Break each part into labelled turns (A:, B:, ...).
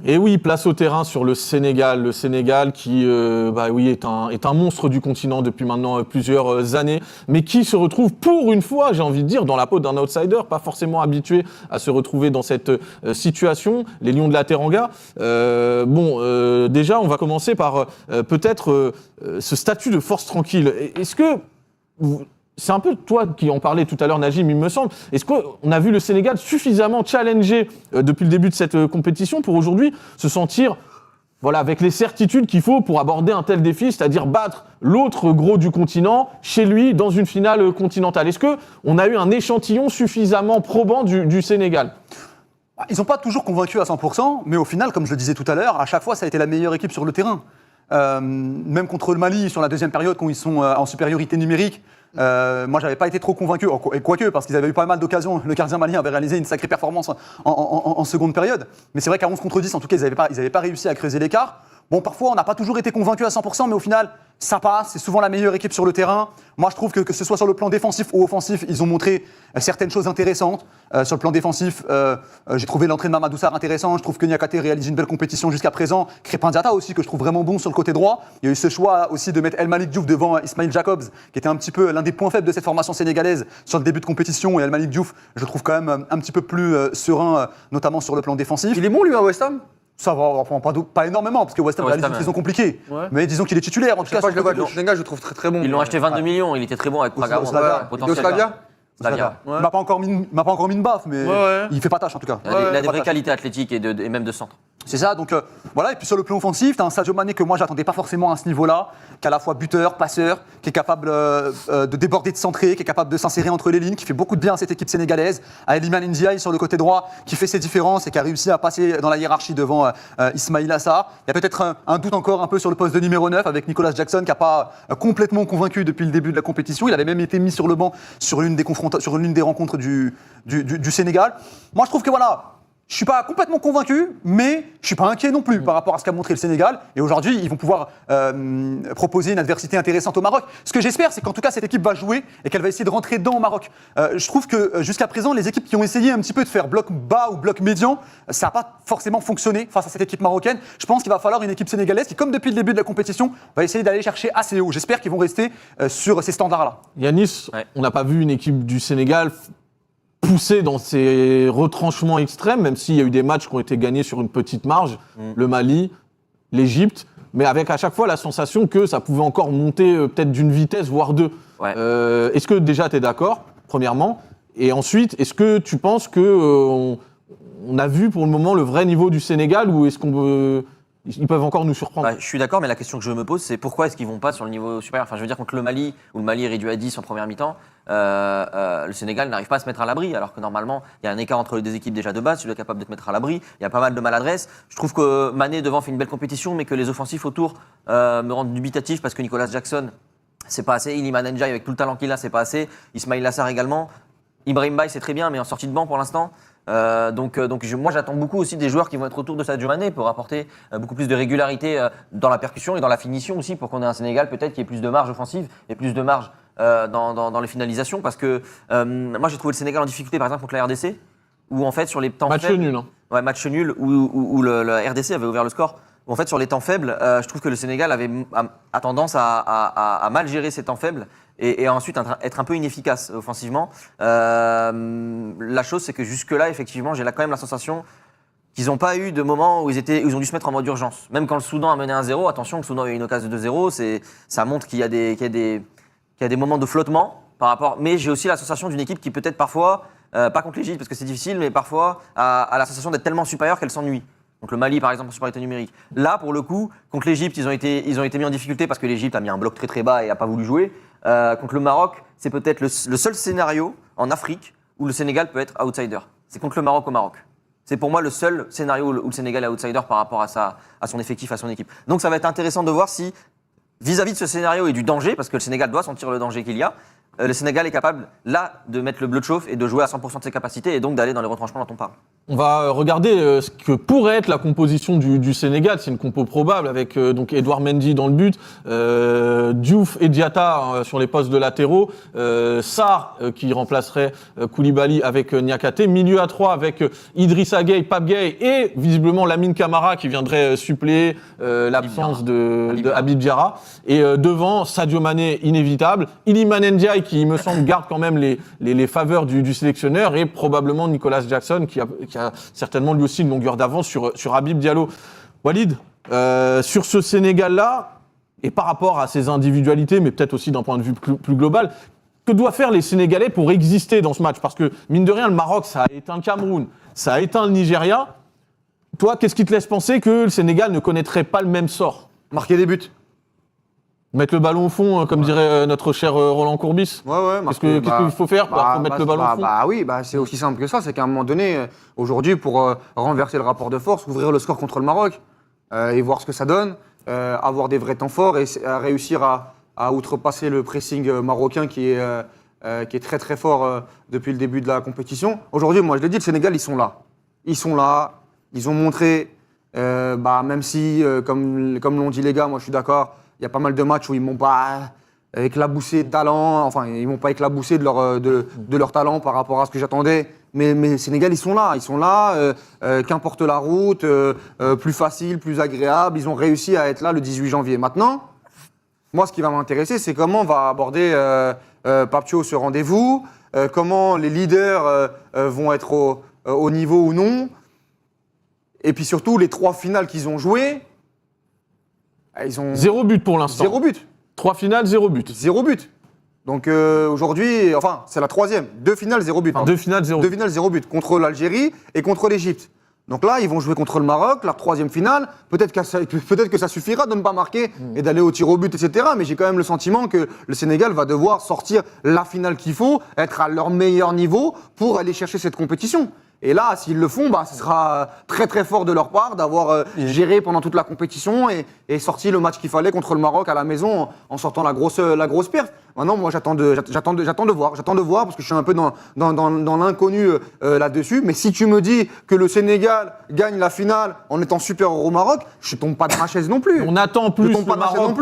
A: Et oui, place au terrain sur le Sénégal. Le Sénégal qui est un monstre du continent depuis maintenant plusieurs années, mais qui se retrouve pour une fois, j'ai envie de dire, dans la peau d'un outsider, pas forcément habitué à se retrouver dans cette situation. Les Lions de la Teranga. Déjà, on va commencer par peut-être ce statut de force tranquille. Est-ce que... C'est un peu toi qui en parlais tout à l'heure, Najim, il me semble. Est-ce qu'on a vu le Sénégal suffisamment challengé depuis le début de cette compétition pour aujourd'hui se sentir avec les certitudes qu'il faut pour aborder un tel défi, c'est-à-dire battre l'autre gros du continent chez lui dans une finale continentale? Est-ce qu'on a eu un échantillon suffisamment probant du Sénégal?
B: Ils n'ont pas toujours convaincu à 100%, mais au final, comme je le disais tout à l'heure, à chaque fois, ça a été la meilleure équipe sur le terrain. Même contre le Mali, sur la deuxième période, quand ils sont en supériorité numérique, moi, j'avais pas été trop convaincu, et quoique, parce qu'ils avaient eu pas mal d'occasions. Le gardien malien avait réalisé une sacrée performance en seconde période. Mais c'est vrai qu'à 11 contre 10, en tout cas, ils avaient pas réussi à creuser l'écart. Bon, parfois, on n'a pas toujours été convaincu à 100%, mais au final, ça passe. C'est souvent la meilleure équipe sur le terrain. Moi, je trouve que ce soit sur le plan défensif ou offensif, ils ont montré certaines choses intéressantes. Sur le plan défensif, j'ai trouvé l'entrée de Mamadou Sarr intéressante. Je trouve que Niakhaté réalise une belle compétition jusqu'à présent. Crépin Diatta aussi, que je trouve vraiment bon sur le côté droit. Il y a eu ce choix aussi de mettre El Malick Diouf devant Ismail Jacobs, qui était un petit peu l'un des points faibles de cette formation sénégalaise sur le début de compétition. Et El Malick Diouf, je le trouve quand même un petit peu plus serein, notamment sur le plan défensif.
C: Il est bon, lui, à West Ham?
B: Ça va, enfin, pas énormément, parce que West Ham réalise une saison compliquée.
C: Ouais.
B: Mais disons qu'il est titulaire, en tout cas.
C: Je le vois, je le trouve très très bon.
D: Ils l'ont acheté 22 millions, il était très bon avec Praga.
C: Slavia.
D: Slavia.
B: Il m'a pas encore mis une baffe, mais il fait pas tâche en tout cas.
D: Il a des vraies qualités athlétiques et même de centre.
B: C'est ça, donc voilà. Et puis sur le plan offensif, tu as un Sadio Mané que moi j'attendais pas forcément à ce niveau-là, qui est à la fois buteur, passeur, qui est capable de déborder, de centrer, qui est capable de s'insérer entre les lignes, qui fait beaucoup de bien à cette équipe sénégalaise. À Iliman Ndiaye sur le côté droit, qui fait ses différences et qui a réussi à passer dans la hiérarchie devant Ismail Assar. Il y a peut-être un doute encore un peu sur le poste de numéro 9 avec Nicolas Jackson, qui n'a pas complètement convaincu depuis le début de la compétition. Il avait même été mis sur le banc sur l'une des rencontres du Sénégal. Moi je trouve que voilà. Je ne suis pas complètement convaincu, mais je ne suis pas inquiet non plus par rapport à ce qu'a montré le Sénégal. Et aujourd'hui, ils vont pouvoir proposer une adversité intéressante au Maroc. Ce que j'espère, c'est qu'en tout cas, cette équipe va jouer et qu'elle va essayer de rentrer dedans au Maroc. Je trouve que jusqu'à présent, les équipes qui ont essayé un petit peu de faire bloc bas ou bloc médian, ça n'a pas forcément fonctionné face à cette équipe marocaine. Je pense qu'il va falloir une équipe sénégalaise qui, comme depuis le début de la compétition, va essayer d'aller chercher assez haut. J'espère qu'ils vont rester sur ces standards-là.
A: Yanis, on n'a pas vu une équipe du Sénégal poussé dans ses retranchements extrêmes, même s'il y a eu des matchs qui ont été gagnés sur une petite marge, le Mali, l'Égypte, mais avec à chaque fois la sensation que ça pouvait encore monter peut-être d'une vitesse, voire deux.
D: Ouais.
A: Est-ce que déjà tu es d'accord, premièrement? Et ensuite, est-ce que tu penses qu'on a vu pour le moment le vrai niveau du Sénégal ou est-ce ils peuvent encore nous surprendre?
D: Je suis d'accord, mais la question que je me pose, c'est pourquoi est-ce qu'ils vont pas sur le niveau supérieur? Enfin, je veux dire, contre le Mali, où le Mali est réduit à 10 en première mi-temps, le Sénégal n'arrive pas à se mettre à l'abri, alors que normalement, il y a un écart entre les deux équipes déjà de base, tu dois être capable de te mettre à l'abri, il y a pas mal de maladresse. Je trouve que Mané devant fait une belle compétition, mais que les offensifs autour me rendent dubitatif parce que Nicolas Jackson, c'est pas assez, Iliman Ndiaye avec tout le talent qu'il a, c'est pas assez, Ismail Assar également, Ibrahim Baye c'est très bien, mais en sortie de banc pour l'instant. Moi j'attends beaucoup aussi des joueurs qui vont être autour de Sadio Mané pour apporter beaucoup plus de régularité dans la percussion et dans la finition aussi, pour qu'on ait un Sénégal peut-être qui ait plus de marge offensive et plus de marge dans les finalisations, parce que moi j'ai trouvé le Sénégal en difficulté par exemple contre la RDC, où en fait sur les temps
A: match
D: faibles,
A: nul, hein.
D: Ouais, match nul où le RDC avait ouvert le score. En fait, sur les temps faibles, je trouve que le Sénégal a tendance à mal gérer ces temps faibles et ensuite être un peu inefficace offensivement. La chose, c'est que jusque-là, effectivement, j'ai quand même la sensation qu'ils n'ont pas eu de moment où ils ont dû se mettre en mode urgence. Même quand le Soudan a mené 1-0, attention, le Soudan a eu une occasion de 2-0, ça montre qu'il y a des moments de flottement par rapport. Mais j'ai aussi la sensation d'une équipe qui peut-être parfois, pas contre l'Égypte parce que c'est difficile, mais parfois a la sensation d'être tellement supérieure qu'elle s'ennuie. Donc le Mali, par exemple, en supériorité numérique. Là, pour le coup, contre l'Égypte, ils ont été mis en difficulté parce que l'Égypte a mis un bloc très très bas et n'a pas voulu jouer. Contre le Maroc, c'est peut-être le seul scénario en Afrique où le Sénégal peut être outsider. C'est contre le Maroc au Maroc. C'est pour moi le seul scénario où le Sénégal est outsider par rapport à son effectif, à son équipe. Donc ça va être intéressant de voir si, vis-à-vis de ce scénario et du danger, parce que le Sénégal doit sentir le danger qu'il y a, le Sénégal est capable, là, de mettre le bleu de chauffe et de jouer à 100% de ses capacités et donc d'aller dans les retranchements dont on parle.
A: On va regarder ce que pourrait être la composition du Sénégal. C'est une compo probable avec donc Edouard Mendy dans le but, Diouf et Diatta sur les postes de latéraux, Sarr qui remplacerait Koulibaly avec Niakhaté, milieu à 3 avec Idrissa Gueye, Pape Gueye et visiblement Lamine Camara qui viendrait suppléer l'absence de Habib Diarra. Et devant, Sadio Mané inévitable, Iliman Ndiaye qui, il me semble, garde quand même les faveurs du sélectionneur et probablement Nicolas Jackson qui a certainement lui aussi une longueur d'avance sur Habib Diallo. Walid, sur ce Sénégal-là, et par rapport à ses individualités, mais peut-être aussi d'un point de vue plus global, que doivent faire les Sénégalais pour exister dans ce match ? Parce que, mine de rien, le Maroc, ça a éteint le Cameroun, ça a éteint le Nigeria. Toi, qu'est-ce qui te laisse penser que le Sénégal ne connaîtrait pas le même sort ?
C: Marquer des buts.
A: Mettre le ballon au fond, comme dirait notre cher Roland Courbis.
C: Ouais.
A: Qu'est-ce qu'il faut faire pour mettre le ballon au fond ?
C: Oui, c'est aussi simple que ça. C'est qu'à un moment donné, aujourd'hui, pour renverser le rapport de force, ouvrir le score contre le Maroc et voir ce que ça donne, avoir des vrais temps forts et réussir à outrepasser le pressing marocain qui est très très fort depuis le début de la compétition. Aujourd'hui, moi je l'ai dit, le Sénégal, ils sont là. Ils ont montré, même si, comme l'ont dit les gars, moi je suis d'accord, il y a pas mal de matchs où ils m'ont pas éclaboussé de talent, enfin ils m'ont pas éclaboussé de leur talent par rapport à ce que j'attendais. Mais Sénégal, ils sont là, qu'importe la route, plus facile, plus agréable, ils ont réussi à être là le 18 janvier. Maintenant, moi ce qui va m'intéresser, c'est comment on va aborder Papio ce rendez-vous, comment les leaders vont être au niveau ou non, et puis surtout les 3 finales qu'ils ont jouées, ils ont
A: 0 but pour l'instant.
C: 0 but.
A: 3 finales, 0 but.
C: 0 but. Donc aujourd'hui, c'est la 3e. 2 finales, 0 but.
A: 2 finales, 0 but.
C: 2 finales, 0 but. Contre l'Algérie et contre l'Égypte. Donc là, ils vont jouer contre le Maroc, leur 3e finale. Peut-être que ça suffira de ne pas marquer et d'aller au tir au but, etc. Mais j'ai quand même le sentiment que le Sénégal va devoir sortir la finale qu'il faut, être à leur meilleur niveau pour aller chercher cette compétition. Et là, s'ils le font, ce sera très très fort de leur part d'avoir géré pendant toute la compétition et sorti le match qu'il fallait contre le Maroc à la maison en sortant la grosse perf. Maintenant, moi, j'attends de voir parce que je suis un peu dans l'inconnu là-dessus. Mais si tu me dis que le Sénégal gagne la finale en étant supérieur au Maroc, je tombe pas de ma chaise non plus.
A: On attend plus le Maroc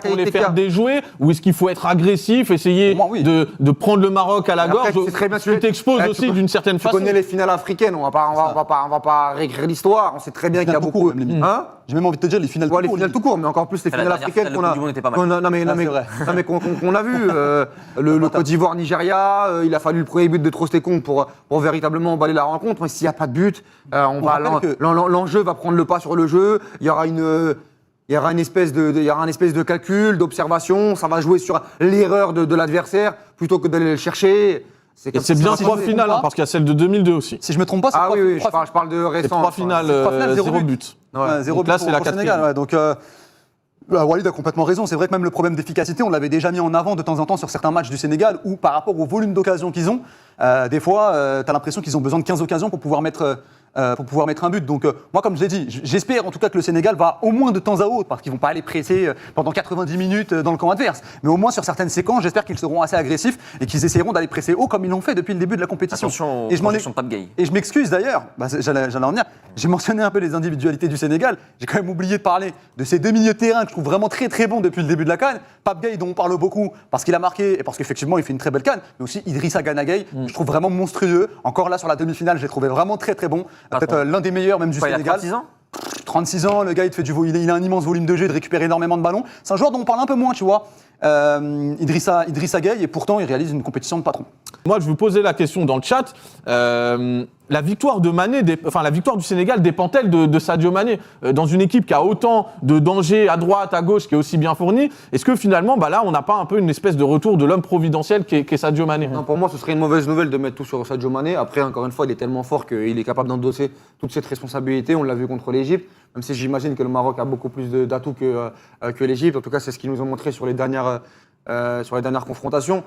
A: pour les faire déjouer, ou est-ce qu'il faut être agressif, essayer de prendre le Maroc à la gorge?
C: C'est très bien.
A: Tu t'exposes aussi d'une certaine façon.
C: Tu connais les finales africaines, on va pas réécrire l'histoire. On sait très bien qu'il y a beaucoup.
B: J'ai même envie de te dire les finales
C: les finales tout court, mais encore plus les finales africaines qu'on a vu. Le Côte d'Ivoire, Nigeria, il a fallu le premier but de Trostekong pour véritablement emballer la rencontre. Mais s'il n'y a pas de but, l'enjeu va prendre le pas sur le jeu. Il y aura un espèce de calcul, d'observation. Ça va jouer sur l'erreur de l'adversaire plutôt que d'aller le chercher.
A: Et c'est bien 3 finales, parce qu'il y a celle de 2002 aussi.
B: Si je me trompe pas,
C: c'est je parle de récent.
A: 3 finales, 0 but.
B: 0 but
A: là, c'est la 4e.
B: Sénégal. Donc, Walid a complètement raison. C'est vrai que même le problème d'efficacité, on l'avait déjà mis en avant de temps en temps sur certains matchs du Sénégal où, par rapport au volume d'occasions qu'ils ont, des fois, tu as l'impression qu'ils ont besoin de 15 occasions pour pouvoir mettre un but. Donc, moi, comme je l'ai dit, j'espère en tout cas que le Sénégal va au moins de temps à autre, parce qu'ils vont pas aller presser pendant 90 minutes dans le camp adverse, mais au moins sur certaines séquences, j'espère qu'ils seront assez agressifs et qu'ils essaieront d'aller presser haut comme ils l'ont fait depuis le début de la compétition.
D: Attention aux projections de Pape Gueye.
B: Et je m'excuse d'ailleurs, j'allais en venir, j'ai mentionné un peu les individualités du Sénégal, j'ai quand même oublié de parler de ces 2 milieux de terrain que je trouve vraiment très très bons depuis le début de la CAN. Pape Gueye, dont on parle beaucoup parce qu'il a marqué et parce qu'effectivement il fait une très belle CAN, mais aussi Idrissa Gana Gueye, je trouve vraiment monstrueux. Encore là sur la demi-finale, je l'ai trouvé vraiment très très bon. Peut-être l'un des meilleurs même du Sénégal.
D: Il a 36 ans
B: 36 ans, le gars il a un immense volume de jeu, il récupère énormément de ballons. C'est un joueur dont on parle un peu moins, tu vois. Idrissa Gueye, et pourtant il réalise une compétition de patron.
A: Moi, je vous posais la question dans le chat. La victoire de Mané, la victoire du Sénégal dépend-elle de Sadio Mané dans une équipe qui a autant de dangers à droite, à gauche, qui est aussi bien fournie? Est-ce que finalement, là, on n'a pas un peu une espèce de retour de l'homme providentiel qu'est Sadio Mané?
C: Non, pour moi, ce serait une mauvaise nouvelle de mettre tout sur Sadio Mané. Après, encore une fois, il est tellement fort qu'il est capable d'endosser toute cette responsabilité. On l'a vu contre l'Égypte, même si j'imagine que le Maroc a beaucoup plus d'atouts que l'Égypte. En tout cas, c'est ce qu'ils nous ont montré sur les dernières confrontations.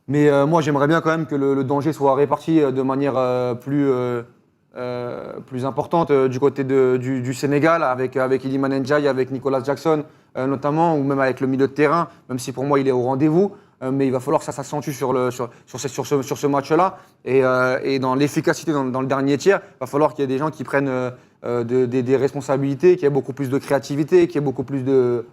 C: Mais moi, j'aimerais bien quand même que le danger soit réparti de manière plus importante du côté du Sénégal, avec Iliman Ndiaye, avec Nicolas Jackson notamment, ou même avec le milieu de terrain, même si pour moi il est au rendez-vous. mais il va falloir que ça s'accentue sur ce match-là. Et dans l'efficacité dans le dernier tiers, il va falloir qu'il y ait des gens qui prennent des responsabilités, qu'il y ait beaucoup plus de créativité, qu'il y ait beaucoup plus de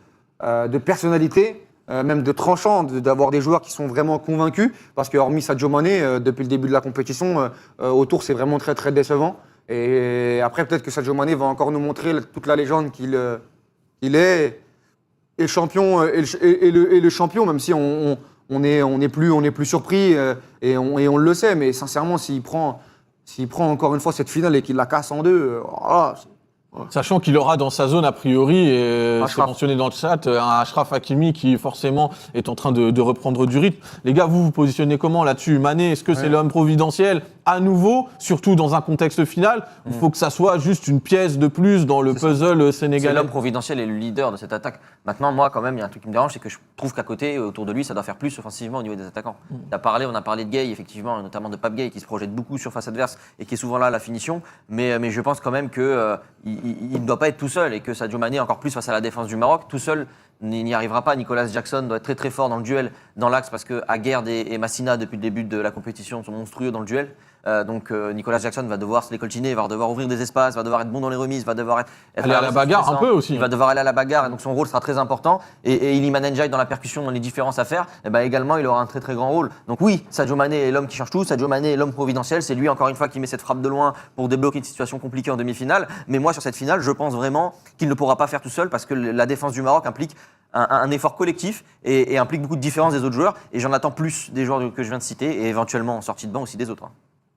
C: personnalité. Même de tranchant, d'avoir des joueurs qui sont vraiment convaincus, parce que hormis Sadio Mané, depuis le début de la compétition, autour c'est vraiment très très décevant. Et après peut-être que Sadio Mané va encore nous montrer toute la légende qu'il est, et champion et le champion, même si on n'est plus surpris et on le sait, mais sincèrement s'il prend encore une fois cette finale et qu'il la casse en deux, voilà.
A: Sachant qu'il aura dans sa zone, a priori, et c'est
C: Achraf.
A: mentionné dans le chat, un Achraf Hakimi qui forcément est en train de reprendre du rythme. Les gars, vous positionnez comment là-dessus? Mané, est-ce que c'est l'homme providentiel à nouveau, surtout dans un contexte final? Il faut que ça soit juste une pièce de plus dans le puzzle
D: C'est
A: sénégalais.
D: l'homme providentiel et le leader de cette attaque. Maintenant, moi, quand même, il y a un truc qui me dérange, c'est que je trouve qu'à côté, autour de lui, ça doit faire plus offensivement au niveau des attaquants. On a parlé de Gueye, effectivement, et notamment de Pape Gueye, qui se projette beaucoup sur face adverse et qui est souvent là à la finition. Mais je pense quand même que il ne doit pas être tout seul et que Sadio Mané, encore plus face à la défense du Maroc, tout seul n'y arrivera pas. Nicolas Jackson doit être très très fort dans le duel, dans l'axe, parce que Aguerd et Massina, depuis le début de la compétition, sont monstrueux dans le duel. Donc Nicolas Jackson va devoir se les coltiner, va devoir ouvrir des espaces, va devoir être bon dans les remises, va devoir être
A: Aller à la bagarre un peu aussi.
D: Il va devoir aller à la bagarre, et donc son rôle sera très important. Et Iliman Ndiaye dans la percussion, dans les différences à faire, et ben également il aura un très très grand rôle. Donc oui, Sadio Mané est l'homme qui change tout, Sadio Mané est l'homme providentiel, c'est lui encore une fois qui met cette frappe de loin pour débloquer une situation compliquée en demi-finale. Mais moi sur cette finale, je pense vraiment qu'il ne pourra pas faire tout seul, parce que la défense du Maroc implique un effort collectif et implique beaucoup de différences des autres joueurs. Et j'en attends plus des joueurs que je viens de citer, et éventuellement en sortie de banc aussi des autres.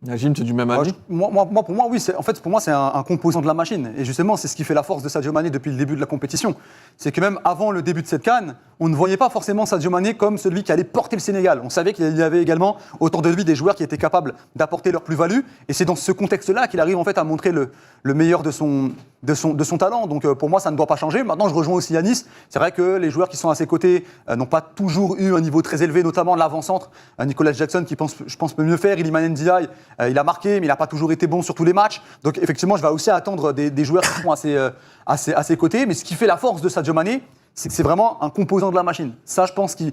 A: Najim, tu es du même avis?
B: Pour moi, oui. Pour moi, c'est un composant de la machine. Et justement, c'est ce qui fait la force de Sadio Mané depuis le début de la compétition. C'est que même avant le début de cette CAN, on ne voyait pas forcément Sadio Mané comme celui qui allait porter le Sénégal. On savait qu'il y avait également autour de lui des joueurs qui étaient capables d'apporter leur plus-value. Et c'est dans ce contexte-là qu'il arrive en fait à montrer le meilleur de son talent. Donc pour moi, ça ne doit pas changer. Maintenant, je rejoins aussi Yanis. C'est vrai que les joueurs qui sont à ses côtés n'ont pas toujours eu un niveau très élevé, notamment l'avant-centre. Nicolas Jackson qui, je pense, peut mieux faire. Iliman Ndiaye, il a marqué, mais il n'a pas toujours été bon sur tous les matchs. Donc effectivement, je vais aussi attendre des joueurs qui sont à ses côtés. Mais ce qui fait la force de Sadio Mané, c'est que c'est vraiment un composant de la machine. Ça, je pense que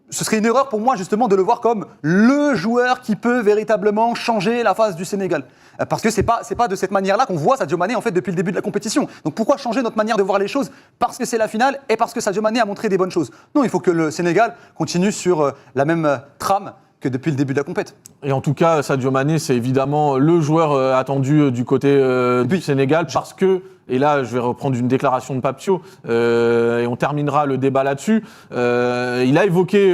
B: ce serait une erreur pour moi justement de le voir comme le joueur qui peut véritablement changer la face du Sénégal. Parce que c'est pas de cette manière-là qu'on voit Sadio Mané en fait depuis le début de la compétition. Donc pourquoi changer notre manière de voir les choses? Parce que c'est la finale et parce que Sadio Mané a montré des bonnes choses. Non, il faut que le Sénégal continue sur la même trame que depuis le début de la compète.
A: Et en tout cas, Sadio Mané, c'est évidemment le joueur attendu du côté du Sénégal, parce que, et là je vais reprendre une déclaration de Papio, et on terminera le débat là-dessus, il a évoqué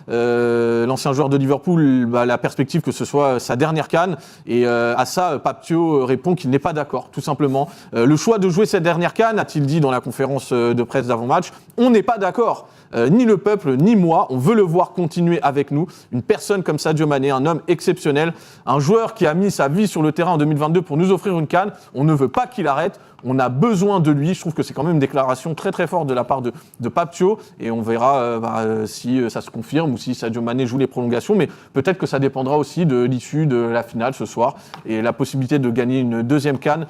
A: l'ancien joueur de Liverpool, la perspective que ce soit sa dernière CAN, et à ça Papio répond qu'il n'est pas d'accord, tout simplement. Le choix de jouer cette dernière CAN, a-t-il dit dans la conférence de presse d'avant-match, on n'est pas d'accord. Ni le peuple, ni moi, on veut le voir continuer avec nous. Une personne comme Sadio Mané, un homme exceptionnel, un joueur qui a mis sa vie sur le terrain en 2022 pour nous offrir une CAN. On ne veut pas qu'il arrête. On a besoin de lui. Je trouve que c'est quand même une déclaration très très forte de la part de Papio. Et on verra si ça se confirme ou si Sadio Mané joue les prolongations. Mais peut-être que ça dépendra aussi de l'issue de la finale ce soir. Et la possibilité de gagner une deuxième CAN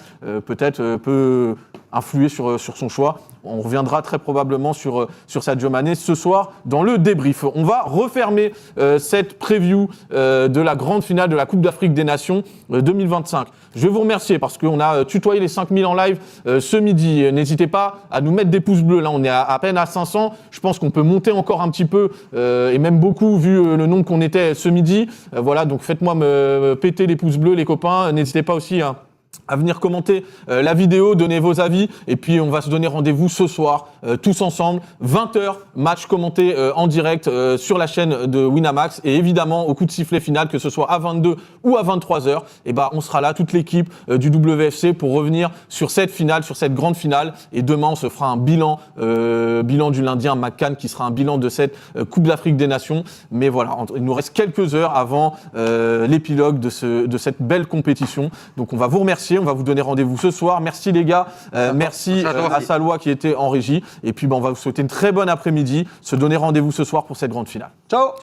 A: peut-être peut influer sur son choix. On reviendra très probablement sur Sadio Mané ce soir dans le débrief. On va refermer cette preview de la grande finale de la Coupe d'Afrique des Nations 2025. Je vais vous remercier parce qu'on a tutoyé les 5000 en live ce midi. N'hésitez pas à nous mettre des pouces bleus. Là, on est à peine à 500. Je pense qu'on peut monter encore un petit peu et même beaucoup vu le nombre qu'on était ce midi. Voilà, donc faites-moi me péter les pouces bleus, les copains. N'hésitez pas aussi à venir commenter la vidéo, donner vos avis, et puis on va se donner rendez-vous ce soir, tous ensemble, 20h, match commenté en direct sur la chaîne de Winamax, et évidemment au coup de sifflet final, que ce soit à 22 ou à 23h, et on sera là, toute l'équipe du WFC, pour revenir sur cette finale, sur cette grande finale, et demain on se fera un bilan du lundi, un McCann qui sera un bilan de cette Coupe d'Afrique des Nations, mais voilà, il nous reste quelques heures avant l'épilogue de cette belle compétition, donc on va vous remercier. On va vous donner rendez-vous ce soir. Merci les gars. Merci à Salwa qui était en régie. Et puis on va vous souhaiter une très bonne après-midi. Se donner rendez-vous ce soir pour cette grande finale.
B: Ciao.